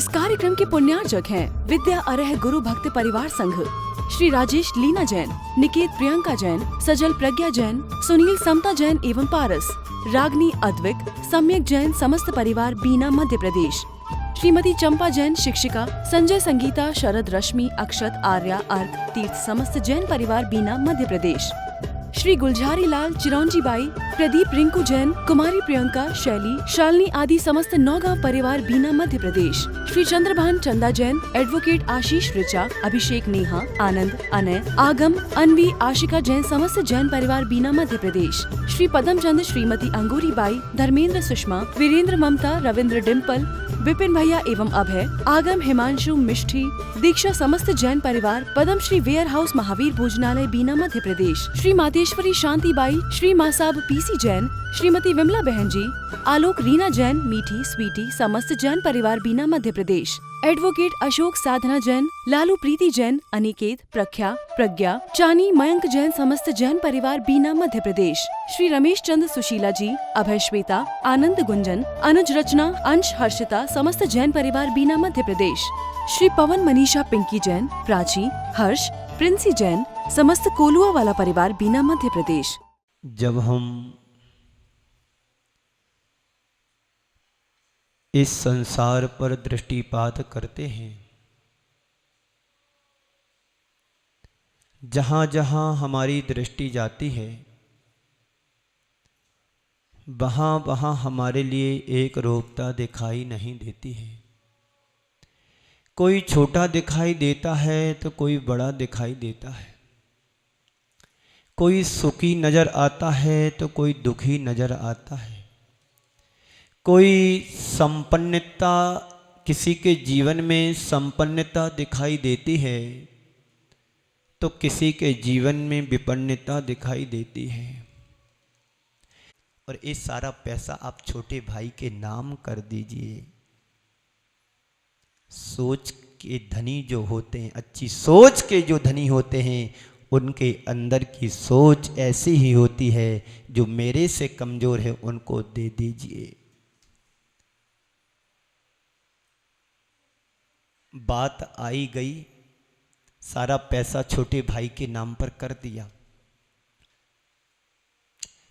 इस कार्यक्रम के पुण्यार्जक हैं विद्या अरह गुरु भक्त परिवार संघ, श्री राजेश लीना जैन, निकेत प्रियंका जैन, सजल प्रज्ञा जैन, सुनील समता जैन एवं पारस, रागनी अद्विक, सम्यक जैन समस्त परिवार बीना मध्य प्रदेश, श्रीमती चंपा जैन शिक्षिका, संजय संगीता, शरद रश्मि, अक्षत, आर्या, अर्क, तीर्थ समस्त जैन परिवार बीना मध्य प्रदेश, श्री गुलझारी लाल, चिरौंजी बाई, प्रदीप, रिंकू जैन, कुमारी प्रियंका, शैली, शालिनी आदि समस्त नौगांव परिवार बीना मध्य प्रदेश, श्री चंद्रभान चंदा जैन, एडवोकेट आशीष ऋचा, अभिषेक, नेहा, आनंद, अनय, आगम, अनवी, आशिका जैन समस्त जैन परिवार बीना मध्य प्रदेश, श्री पदम चंद, श्रीमती अंगूरी बाई, धर्मेंद्र, सुषमा, वीरेंद्र, ममता, रविंद्र, डिम्पल, विपिन भैया एवं अभय, आगम, हिमांशु, मिष्ठी, दीक्षा समस्त जैन परिवार, पदम श्री वेयर हाउस महावीर भोजनालय बीना मध्य प्रदेश, श्री मातेश्वरी शांति by, Shri Masab PC Jain, Shrimati Vimla बहन जी, आलोक, रीना जैन, मीठी, स्वीटी समस्त जैन परिवार बीना मध्य प्रदेश, एडवोकेट अशोक, साधना जैन, लालू, प्रीति जैन, अनिकेत, प्रख्या, प्रज्ञा, चानी, मयंक जैन समस्त जैन परिवार बीना मध्य प्रदेश, श्री रमेश चंद, सुशीला जी, अभय, श्वेता, आनंद, गुंजन, अनुज, रचना, अंश, हर्षिता समस्त जैन परिवार बीना मध्य प्रदेश, श्री पवन, मनीषा, पिंकी जैन, प्राची, हर्ष, प्रिंसी जैन समस्त कोलुआ वाला परिवार बीना मध्य प्रदेश। जब हम इस संसार पर दृष्टिपात करते हैं, जहाँ जहाँ हमारी दृष्टि जाती है वहाँ वहाँ हमारे लिए एक रूपता दिखाई नहीं देती है। कोई छोटा दिखाई देता है तो कोई बड़ा दिखाई देता है, कोई सुखी नजर आता है तो कोई दुखी नजर आता है, कोई संपन्नता, किसी के जीवन में संपन्नता दिखाई देती है तो किसी के जीवन में विपन्नता दिखाई देती है। और ये सारा पैसा आप छोटे भाई के नाम कर दीजिए। सोच के धनी जो होते हैं, अच्छी सोच के जो धनी होते हैं, उनके अंदर की सोच ऐसी ही होती है, जो मेरे से कमजोर है उनको दे दीजिए। बात आई गई, सारा पैसा छोटे भाई के नाम पर कर दिया।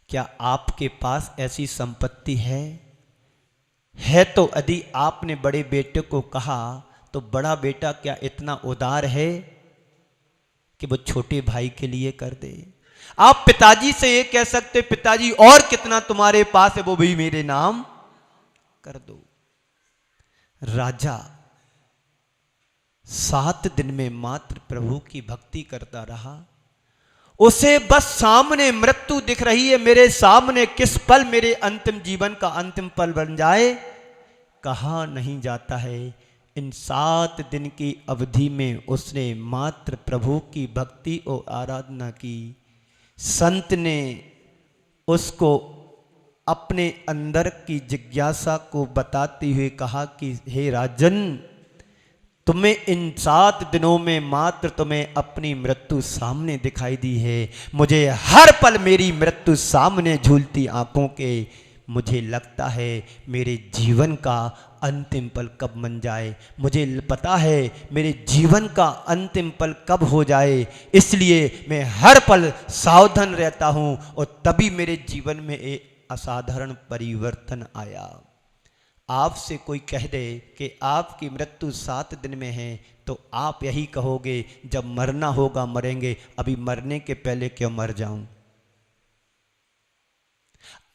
क्या आपके पास ऐसी संपत्ति है? तो यदि आपने बड़े बेटे को कहा तो बड़ा बेटा क्या इतना उदार है कि वो छोटे भाई के लिए कर दे? आप पिताजी से ये कह सकते, पिताजी और कितना तुम्हारे पास है वो भी मेरे नाम कर दो। राजा 7 दिन में मात्र प्रभु की भक्ति करता रहा। उसे बस सामने मृत्यु दिख रही है, मेरे सामने किस पल मेरे अंतिम जीवन का अंतिम पल बन जाए, कहा नहीं जाता है। इन 7 दिन की अवधि में उसने मात्र प्रभु की भक्ति और आराधना की। संत ने उसको अपने अंदर की जिज्ञासा को बताते हुए कहा कि हे राजन, तुम्हें इन 7 दिनों में मात्र तुम्हें अपनी मृत्यु सामने दिखाई दी है। मुझे हर पल मेरी मृत्यु सामने झूलती आंखों के, मुझे लगता है मेरे जीवन का अंतिम पल कब बन जाए, मुझे पता है मेरे जीवन का अंतिम पल कब हो जाए, इसलिए मैं हर पल सावधान रहता हूँ। और तभी मेरे जीवन में एक असाधारण परिवर्तन आया। आपसे कोई कह दे कि आपकी मृत्यु 7 दिन में है, तो आप यही कहोगे जब मरना होगा मरेंगे, अभी मरने के पहले क्यों मर जाऊं?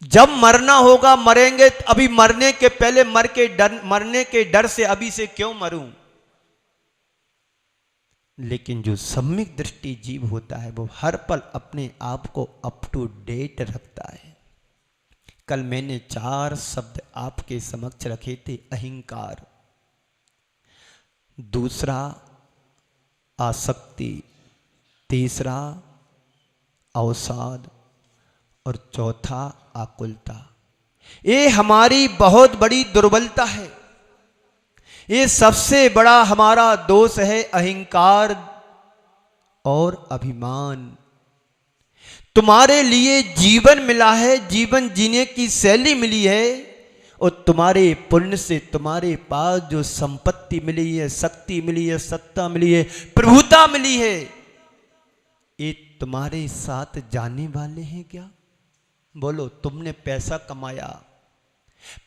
जब मरना होगा मरेंगे, अभी मरने के पहले मरने के डर से अभी से क्यों मरूं? लेकिन जो सम्यक दृष्टि जीव होता है वो हर पल अपने आप को अप टू डेट रखता है। कल मैंने 4 शब्द आपके समक्ष रखे थे। अहंकार, दूसरा आसक्ति, तीसरा अवसाद और चौथा आकुलता। ये हमारी बहुत बड़ी दुर्बलता है। ये सबसे बड़ा हमारा दोष है, अहंकार और अभिमान। तुम्हारे लिए जीवन मिला है, जीवन जीने की शैली मिली है, और तुम्हारे पुण्य से तुम्हारे पास जो संपत्ति मिली है, शक्ति मिली है, सत्ता मिली है, प्रभुता मिली है, ये तुम्हारे साथ जाने वाले हैं क्या? बोलो, तुमने पैसा कमाया,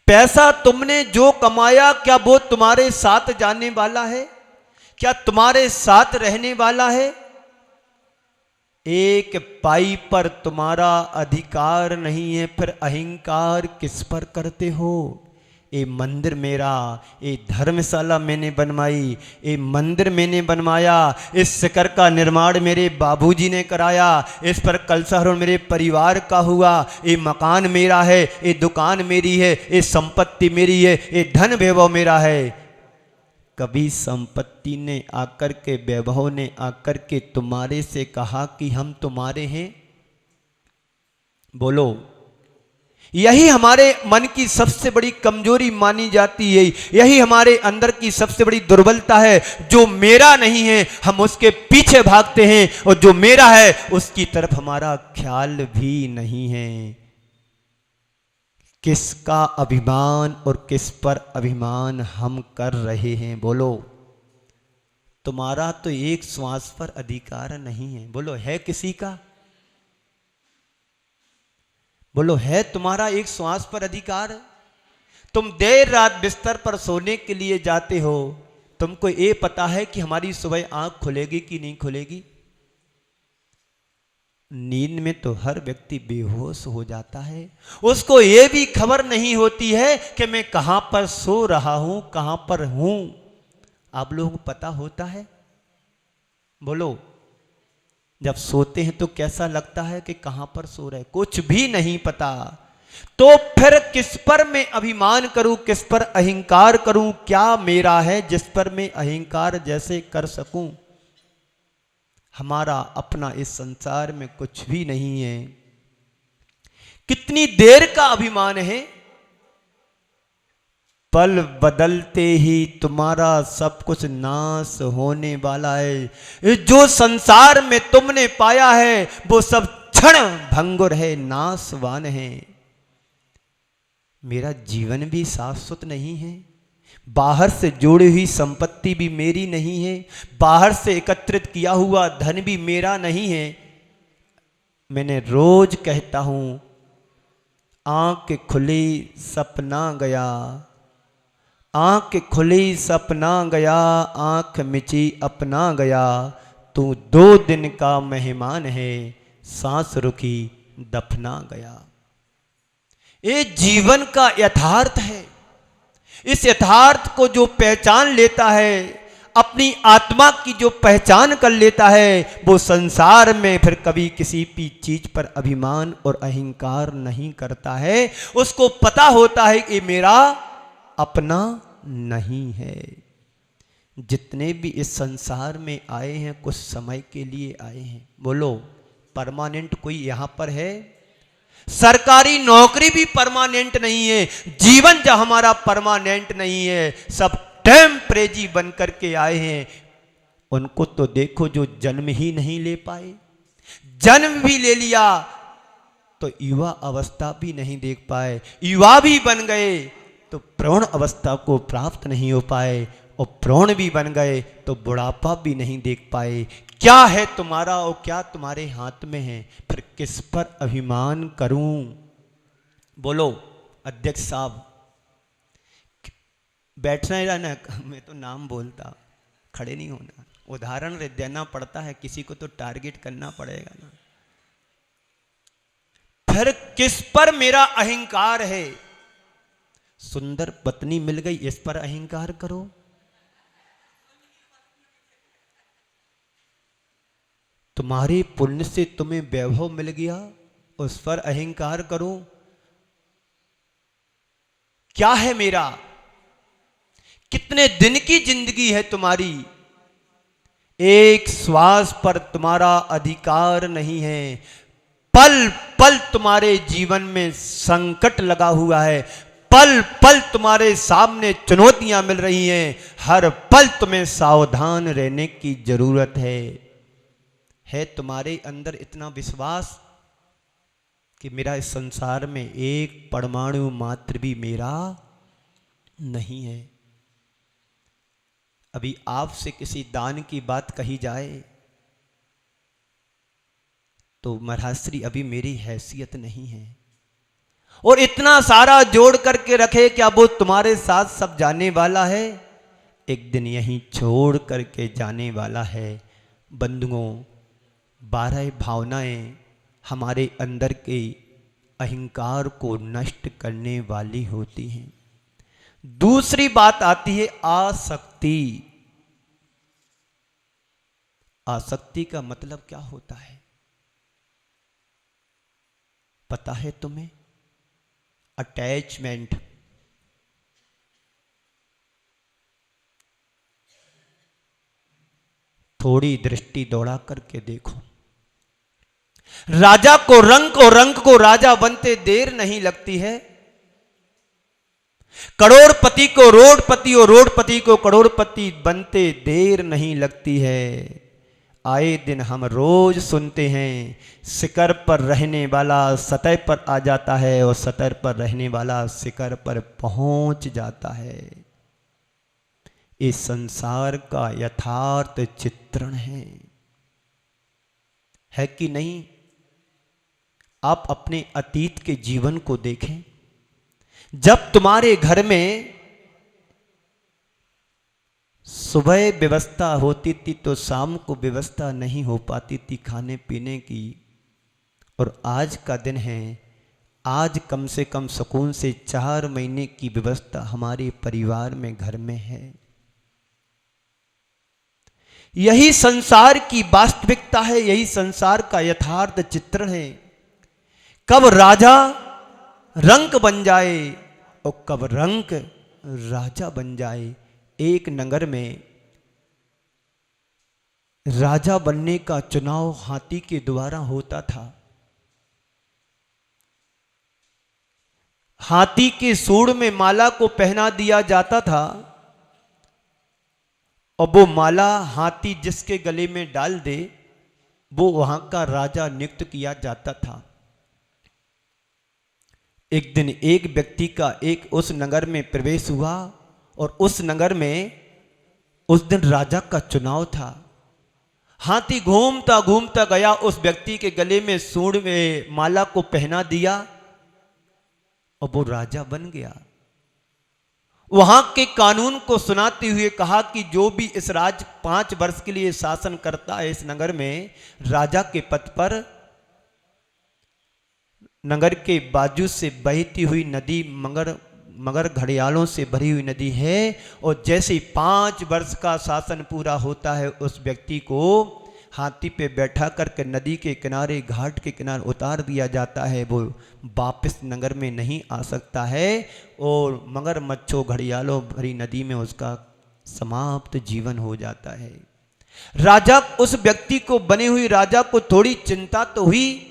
पैसा तुमने जो कमाया, क्या वो तुम्हारे साथ जाने वाला है? क्या तुम्हारे साथ रहने वाला है? एक पाई पर तुम्हारा अधिकार नहीं है, फिर अहंकार किस पर करते हो? ये मंदिर मेरा, ये धर्मशाला मैंने बनवाई, ये मंदिर मैंने बनवाया, इस शिखर का निर्माण मेरे बाबूजी ने कराया, इस पर कलशारोहण मेरे परिवार का हुआ, ये मकान मेरा है, ये दुकान मेरी है, ये संपत्ति मेरी है, ये धन वैभव मेरा है। कभी संपत्ति ने आकर के, वैभव ने आकर के तुम्हारे से कहा कि हम तुम्हारे हैं? बोलो, यही हमारे मन की सबसे बड़ी कमजोरी मानी जाती है, यही हमारे अंदर की सबसे बड़ी दुर्बलता है। जो मेरा नहीं है हम उसके पीछे भागते हैं, और जो मेरा है उसकी तरफ हमारा ख्याल भी नहीं है। किसका अभिमान और किस पर अभिमान हम कर रहे हैं? बोलो, तुम्हारा तो एक श्वास पर अधिकार नहीं है। बोलो, है किसी का? बोलो, है तुम्हारा एक श्वास पर अधिकार? तुम देर रात बिस्तर पर सोने के लिए जाते हो, तुमको ये पता है कि हमारी सुबह आंख खुलेगी कि नहीं खुलेगी? नींद में तो हर व्यक्ति बेहोश हो जाता है, उसको ये भी खबर नहीं होती है कि मैं कहां पर सो रहा हूं, कहां पर हूं। आप लोगों को पता होता है? बोलो, जब सोते हैं तो कैसा लगता है कि कहां पर सो रहे? कुछ भी नहीं पता। तो फिर किस पर मैं अभिमान करूं, किस पर अहंकार करूं? क्या मेरा है जिस पर मैं अहंकार जैसे कर सकूं? हमारा अपना इस संसार में कुछ भी नहीं है। कितनी देर का अभिमान है? पल बदलते ही तुम्हारा सब कुछ नाश होने वाला है। जो संसार में तुमने पाया है वो सब क्षण भंगुर है, नाशवान है। मेरा जीवन भी शाश्वत नहीं है, बाहर से जोड़ी हुई संपत्ति भी मेरी नहीं है, बाहर से एकत्रित किया हुआ धन भी मेरा नहीं है। मैंने रोज कहता हूं, आंख खुली सपना गया, आंख खुली सपना गया, आंख मिची अपना गया, तू 2 दिन का मेहमान है, सांस रुकी दफना गया। ये जीवन का यथार्थ है। इस यथार्थ को जो पहचान लेता है, अपनी आत्मा की जो पहचान कर लेता है, वो संसार में फिर कभी किसी भी चीज पर अभिमान और अहंकार नहीं करता है। उसको पता होता है कि मेरा अपना नहीं है। जितने भी इस संसार में आए हैं कुछ समय के लिए आए हैं। बोलो, परमानेंट कोई यहां पर है? सरकारी नौकरी भी परमानेंट नहीं है, जीवन जो हमारा परमानेंट नहीं है, सब टेम्परेरी बन करके आए हैं। उनको तो देखो जो जन्म ही नहीं ले पाए, जन्म भी ले लिया तो युवा अवस्था भी नहीं देख पाए, युवा भी बन गए तो प्रौढ़ अवस्था को प्राप्त नहीं हो पाए, और प्रौढ़ भी बन गए तो बुढ़ापा भी नहीं देख पाए। क्या है तुम्हारा और क्या तुम्हारे हाथ में है? फिर किस पर अभिमान करूं? बोलो, अध्यक्ष साहब बैठना ही रहना, मैं तो नाम बोलता, खड़े नहीं होना। उदाहरण देना पड़ता है, किसी को तो टारगेट करना पड़ेगा ना। फिर किस पर मेरा अहंकार है? सुंदर पत्नी मिल गई, इस पर अहंकार करो। तुम्हारे पुण्य से तुम्हें वैभव मिल गया, उस पर अहंकार करो। क्या है मेरा? कितने दिन की जिंदगी है तुम्हारी? एक श्वास पर तुम्हारा अधिकार नहीं है। पल पल तुम्हारे जीवन में संकट लगा हुआ है, पल पल तुम्हारे सामने चुनौतियां मिल रही हैं। हर पल तुम्हें सावधान रहने की जरूरत है तुम्हारे अंदर इतना विश्वास कि मेरा इस संसार में एक परमाणु मात्र भी मेरा नहीं है। अभी आपसे किसी दान की बात कही जाए तो महाराज अभी मेरी हैसियत नहीं है, और इतना सारा जोड़ करके रखे, क्या वो तुम्हारे साथ सब जाने वाला है? एक दिन यहीं छोड़ करके जाने वाला है। बंधुओं, 12 भावनाएं हमारे अंदर के अहंकार को नष्ट करने वाली होती हैं। दूसरी बात आती है आसक्ति। आसक्ति का मतलब क्या होता है पता है तुम्हें? अटैचमेंट। थोड़ी दृष्टि दौड़ा करके देखो, राजा को रंक को राजा बनते देर नहीं लगती है। करोड़पति को रोडपति और रोडपति को करोड़पति बनते देर नहीं लगती है। आए दिन हम रोज सुनते हैं, शिखर पर रहने वाला सतह पर आ जाता है और सतह पर रहने वाला शिखर पर पहुंच जाता है। इस संसार का यथार्थ चित्रण है कि नहीं? आप अपने अतीत के जीवन को देखें। जब तुम्हारे घर में सुबह व्यवस्था होती थी तो शाम को व्यवस्था नहीं हो पाती थी खाने पीने की, और आज का दिन है, आज कम से कम सुकून से 4 महीने की व्यवस्था हमारे परिवार में घर में है। यही संसार की वास्तविकता है, यही संसार का यथार्थ चित्रण है। कब राजा रंक बन जाए और कब रंक राजा बन जाए। एक नगर में राजा बनने का चुनाव हाथी के द्वारा होता था। हाथी के सूंड में माला को पहना दिया जाता था और वो माला हाथी जिसके गले में डाल दे वो वहां का राजा नियुक्त किया जाता था। एक दिन एक व्यक्ति का एक उस नगर में प्रवेश हुआ और उस नगर में उस दिन राजा का चुनाव था। हाथी घूमता घूमता गया, उस व्यक्ति के गले में सूंड में माला को पहना दिया और वो राजा बन गया। वहां के कानून को सुनाते हुए कहा कि जो भी इस राज्य 5 वर्ष के लिए शासन करता है इस नगर में, राजा के पद पर नगर के बाजू से बहती हुई नदी मगर घड़ियालों से भरी हुई नदी है, और जैसे 5 वर्ष का शासन पूरा होता है उस व्यक्ति को हाथी पे बैठा करके नदी के किनारे, घाट के किनारे उतार दिया जाता है। वो वापस नगर में नहीं आ सकता है और मगरमच्छों घड़ियालों भरी नदी में उसका समाप्त जीवन हो जाता है। राजा, उस व्यक्ति को, बने हुई राजा को थोड़ी चिंता तो हुई।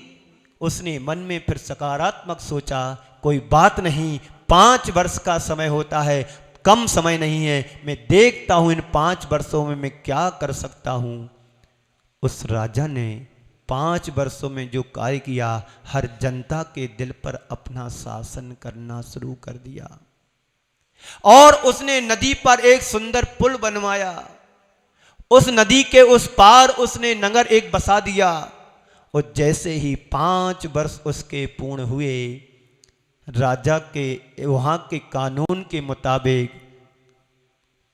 उसने मन में फिर सकारात्मक सोचा, कोई बात नहीं, 5 वर्ष का समय होता है, कम समय नहीं है, मैं देखता हूं इन 5 वर्षों में मैं क्या कर सकता हूं। उस राजा ने 5 वर्षों में जो कार्य किया, हर जनता के दिल पर अपना शासन करना शुरू कर दिया। और उसने नदी पर एक सुंदर पुल बनवाया। उस नदी के उस पार उसने नगर एक बसा दिया। और जैसे ही 5 वर्ष उसके पूर्ण हुए, राजा के वहां के कानून के मुताबिक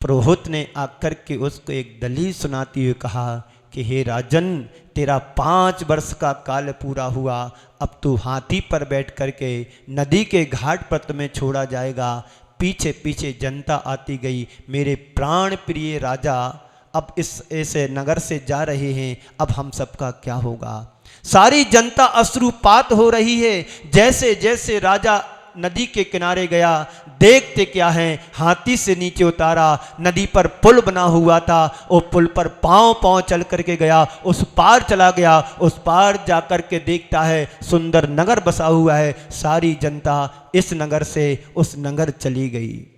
पुरोहित ने आकर के उसको एक दलील सुनाती हुए कहा कि हे राजन, तेरा 5 वर्ष का काल पूरा हुआ, अब तू हाथी पर बैठ करके नदी के घाट पर तुम्हें छोड़ा जाएगा। पीछे पीछे जनता आती गई। मेरे प्राण प्रिय राजा अब इस ऐसे नगर से जा रहे हैं, अब हम सबका क्या होगा। सारी जनता अश्रुपात हो रही है। जैसे जैसे राजा नदी के किनारे गया, देखते क्या है, हाथी से नीचे उतारा, नदी पर पुल बना हुआ था, और पुल पर पांव पांव चल करके गया, उस पार चला गया। उस पार जाकर के देखता है सुंदर नगर बसा हुआ है। सारी जनता इस नगर से उस नगर चली गई।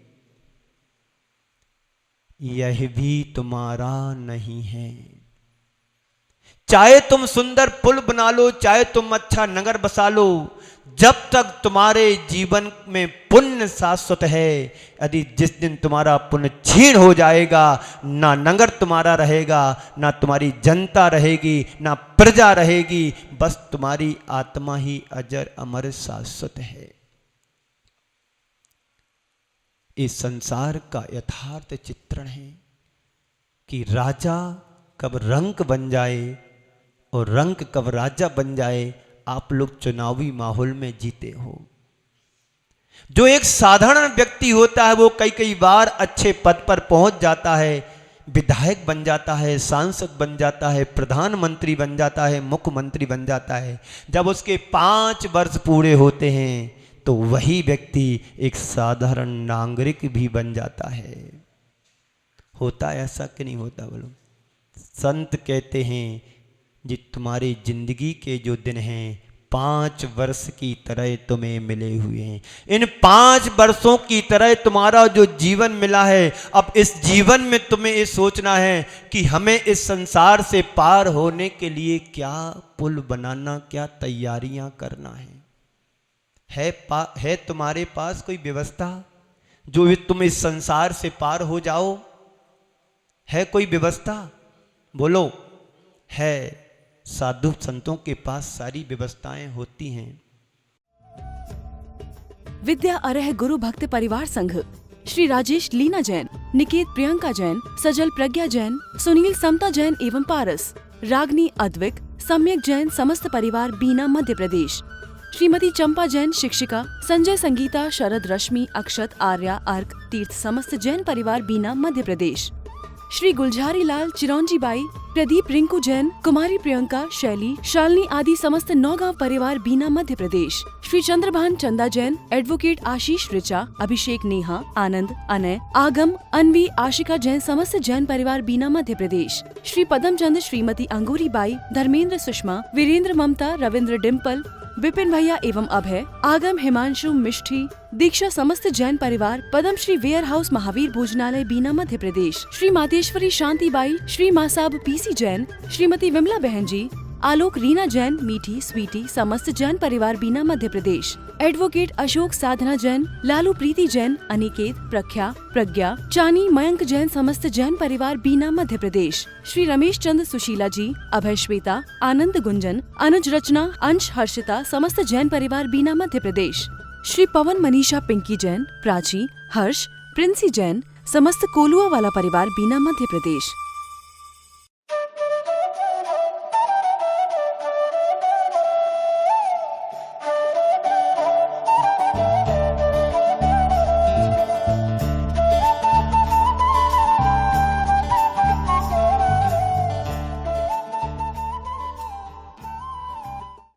यह भी तुम्हारा नहीं है। चाहे तुम सुंदर पुल बना लो, चाहे तुम अच्छा नगर बसा लो, जब तक तुम्हारे जीवन में पुण्य शाश्वत है, यदि जिस दिन तुम्हारा पुण्य क्षीण हो जाएगा, ना नगर तुम्हारा रहेगा, ना तुम्हारी जनता रहेगी, ना प्रजा रहेगी, बस तुम्हारी आत्मा ही अजर अमर शाश्वत है। इस संसार का यथार्थ चित्रण है कि राजा कब रंक बन जाए और रंक कब राजा बन जाए, आप लोग चुनावी माहौल में जीते हो। जो एक साधारण व्यक्ति होता है वो कई कई बार अच्छे पद पर पहुंच जाता है, विधायक बन जाता है, सांसद बन जाता है, प्रधानमंत्री बन जाता है, मुख्यमंत्री बन जाता है। जब उसके 5 वर्ष पूरे होते हैं तो वही व्यक्ति एक साधारण नागरिक भी बन जाता है। होता है ऐसा कि नहीं होता बोलो? संत कहते हैं जी तुम्हारी जिंदगी के जो दिन हैं 5 वर्ष की तरह तुम्हें मिले हुए हैं। इन 5 वर्षों की तरह तुम्हारा जो जीवन मिला है, अब इस जीवन में तुम्हें ये सोचना है कि हमें इस संसार से पार होने के लिए क्या पुल बनाना, क्या तैयारियां करना है तुम्हारे पास कोई व्यवस्था जो तुम इस संसार से पार हो जाओ? है कोई व्यवस्था? बोलो। है। साधु संतों के पास सारी व्यवस्थाएं होती हैं। विद्या अरह गुरु भक्त परिवार संघ श्री राजेश लीना जैन, निकेत प्रियंका जैन, सजल प्रज्ञा जैन, सुनील समता जैन एवं पारस, रागनी अद्विक, सम्यक जैन समस्त परिवार बीना मध्य प्रदेश। श्रीमती चंपा जैन शिक्षिका, संजय संगीता, शरद रश्मि, अक्षत, आर्या, अर्क, तीर्थ समस्त जैन परिवार बीना मध्य प्रदेश। श्री गुलझारी लाल, चिरौंजी बाई, प्रदीप, रिंकू जैन, कुमारी प्रियंका, शैली, शालिनी आदि समस्त नौगांव परिवार बीना मध्य प्रदेश। श्री चंद्रभान चंदा जैन, एडवोकेट आशीष ऋचा, अभिषेक, नेहा, आनंद, अनय, आगम, अनवी, आशिका जैन समस्त जैन परिवार बीना मध्य प्रदेश। श्री पदम चंद, श्रीमती अंगूरी बाई, धर्मेंद्र, सुषमा, वीरेंद्र, ममता, रविंद्र, डिम्पल, विपिन भैया एवं अभय, आगम, हिमांशु, मिष्ठी, दीक्षा समस्त जैन परिवार पदम श्री वेयर हाउस महावीर भोजनालय बीना मध्य प्रदेश। श्री मातेश्वरी शांति by, Shri Masab PC Jain, Shrimati Vimla बहन जी, आलोक, रीना जैन, मीठी, स्वीटी समस्त जैन परिवार बीना मध्य प्रदेश। एडवोकेट अशोक, साधना जैन, लालू, प्रीति जैन, अनिकेत, प्रख्या, प्रज्ञा, चानी, मयंक जैन समस्त जैन परिवार बीना मध्य प्रदेश। श्री रमेश चंद, सुशीला जी, अभय, श्वेता, आनंद, गुंजन, अनुज, रचना, अंश, हर्षिता समस्त जैन परिवार बीना मध्य प्रदेश। श्री पवन, मनीषा, पिंकी जैन, प्राची, हर्ष, प्रिंसी जैन समस्त कोलुआ वाला परिवार बीना मध्य प्रदेश।